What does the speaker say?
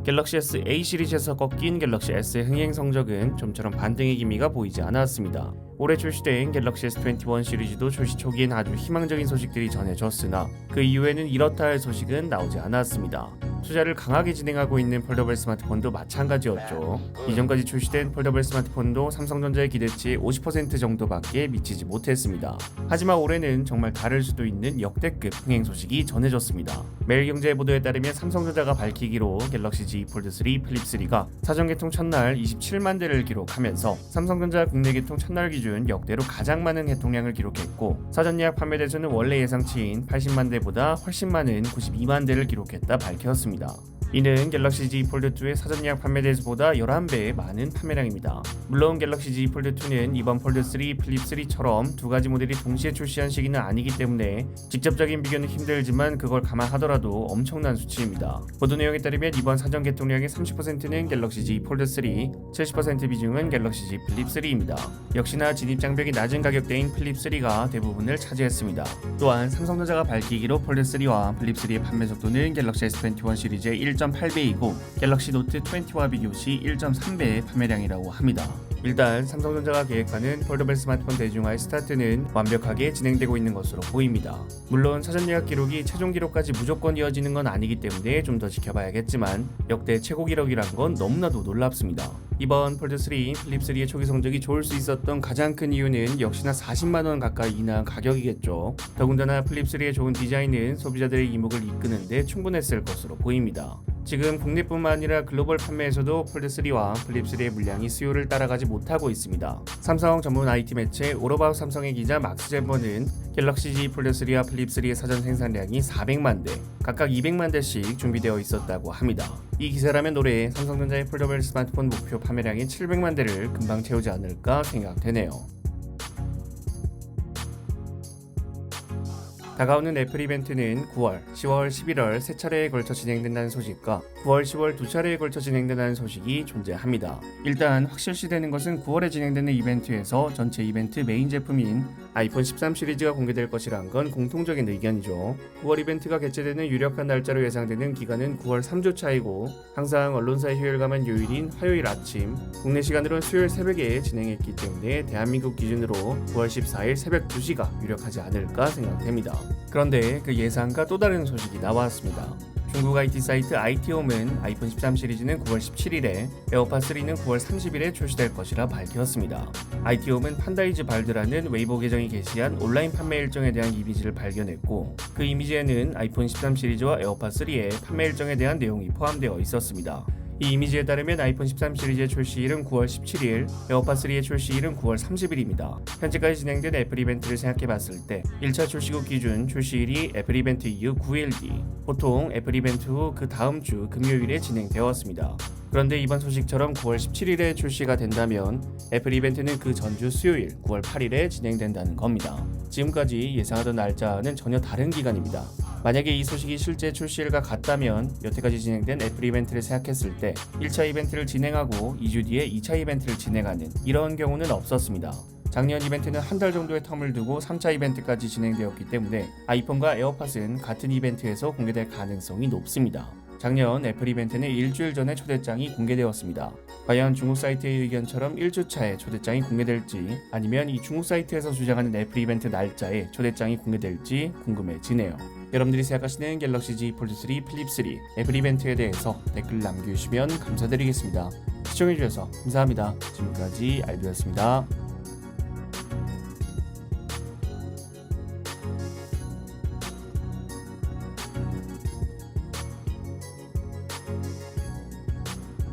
갤럭시 S A 시리즈에서 꺾인 갤럭시 S의 흥행 성적은 좀처럼 반등의 기미가 보이지 않았습니다. 올해 출시된 갤럭시 S21 시리즈도 출시 초기엔 아주 희망적인 소식들이 전해졌으나 그 이후에는 이렇다 할 소식은 나오지 않았습니다. 투자를 강하게 진행하고 있는 폴더블 스마트폰도 마찬가지였죠. 이전까지 출시된 폴더블 스마트폰도 삼성전자의 기대치의 50% 정도밖에 미치지 못했습니다. 하지만 올해는 정말 다를 수도 있는 역대급 흥행 소식이 전해졌습니다. 매일경제 보도에 따르면 삼성전자가 밝히기로 갤럭시 Z 폴드 3 플립 3가 사전 개통 첫날 27만 대를 기록하면서 삼성전자 국내 개통 첫날 기준 역대로 가장 많은 개통량을 기록했고, 사전 예약 판매 대수는 원래 예상치인 80만 대보다 훨씬 많은 92만 대를 기록했다 밝혔습니다. 이는 갤럭시 Z 폴드2의 사전 예약 판매 대수보다 11배 많은 판매량입니다. 물론 갤럭시 Z 폴드2는 이번 폴드3 플립 3처럼 두 가지 모델이 동시에 출시한 시기는 아니기 때문에 직접적인 비교는 힘들지만 그걸 감안하더라도 엄청난 수치입니다. 보도 내용에 따르면 이번 사전 개통량의 30%는 갤럭시 Z 폴드3, 70% 비중은 갤럭시 Z 플립 3입니다. 역시나 진입 장벽이 낮은 가격대인 플립 3가 대부분을 차지했습니다. 또한 삼성전자가 밝히기로 폴드3와 플립 3의 판매 속도는 갤럭시 S21 시리즈의 1.8배이고 갤럭시 노트 20와 비교 시 1.3배의 판매량이라고 합니다. 일단 삼성전자가 계획하는 폴더블 스마트폰 대중화의 스타트는 완벽하게 진행되고 있는 것으로 보입니다. 물론 사전 예약 기록이 최종 기록까지 무조건 이어지는 건 아니기 때문에 좀 더 지켜봐야겠지만 역대 최고 기록이란 건 너무나도 놀랍습니다. 이번 폴드3 플립3의 초기 성적이 좋을 수 있었던 가장 큰 이유는 역시나 40만원 가까이 인하한 가격이겠죠. 더군다나 플립3의 좋은 디자인은 소비자들의 이목을 이끄는 데 충분했을 것으로 보입니다. 지금 국내뿐만 아니라 글로벌 판매에서도 폴드3와 플립3의 물량이 수요를 따라가지 못하고 있습니다. 삼성 전문 IT 매체 올어바웃 삼성의 기자 막스 잼버는 갤럭시 Z 폴드3와 플립3의 사전 생산량이 400만 대, 각각 200만 대씩 준비되어 있었다고 합니다. 이 기사라면 올해 삼성전자의 폴더블 스마트폰 목표 판매량인 700만 대를 금방 채우지 않을까 생각되네요. 다가오는 애플 이벤트는 9월, 10월, 11월 세 차례에 걸쳐 진행된다는 소식과 9월, 10월 두 차례에 걸쳐 진행된다는 소식이 존재합니다. 일단 확실시되는 것은 9월에 진행되는 이벤트에서 전체 이벤트 메인 제품인 아이폰 13 시리즈가 공개될 것이란 건 공통적인 의견이죠. 9월 이벤트가 개최되는 유력한 날짜로 예상되는 기간은 9월 3주 차이고, 항상 언론사의 휴일감은 요일인 화요일 아침, 국내 시간으로는 수요일 새벽에 진행했기 때문에 대한민국 기준으로 9월 14일 새벽 2시가 유력하지 않을까 생각됩니다. 그런데 그 예상과 또 다른 소식이 나왔습니다. 중국 IT 사이트 IT홈은 아이폰 13 시리즈는 9월 17일에, 에어팟 3는 9월 30일에 출시될 것이라 밝혔습니다. IT홈은 판다이즈 발드라는 웨이보 계정이 게시한 온라인 판매 일정에 대한 이미지를 발견했고, 그 이미지에는 아이폰 13 시리즈와 에어팟 3의 판매 일정에 대한 내용이 포함되어 있었습니다. 이 이미지에 따르면 아이폰 13 시리즈의 출시일은 9월 17일, 에어팟 3의 출시일은 9월 30일입니다. 현재까지 진행된 애플 이벤트를 생각해봤을 때 1차 출시국 기준 출시일이 애플 이벤트 이후 9일 뒤, 보통 애플 이벤트 후 그 다음 주 금요일에 진행되었습니다. 그런데 이번 소식처럼 9월 17일에 출시가 된다면 애플 이벤트는 그 전주 수요일 9월 8일에 진행된다는 겁니다. 지금까지 예상하던 날짜는 전혀 다른 기간입니다. 만약에 이 소식이 실제 출시일과 같다면 여태까지 진행된 애플 이벤트를 생각했을 때 1차 이벤트를 진행하고 2주 뒤에 2차 이벤트를 진행하는 이런 경우는 없었습니다. 작년 이벤트는 한 달 정도의 텀을 두고 3차 이벤트까지 진행되었기 때문에 아이폰과 에어팟은 같은 이벤트에서 공개될 가능성이 높습니다. 작년 애플 이벤트는 일주일 전에 초대장이 공개되었습니다. 과연 중국 사이트의 의견처럼 1주차에 초대장이 공개될지, 아니면 이 중국 사이트에서 주장하는 애플 이벤트 날짜에 초대장이 공개될지 궁금해지네요. 여러분들이 생각하시는 갤럭시 Z 폴드 3 플립 3 애플 이벤트에 대해서 댓글 남겨주시면 감사드리겠습니다. 시청해주셔서 감사합니다. 지금까지 알비였습니다.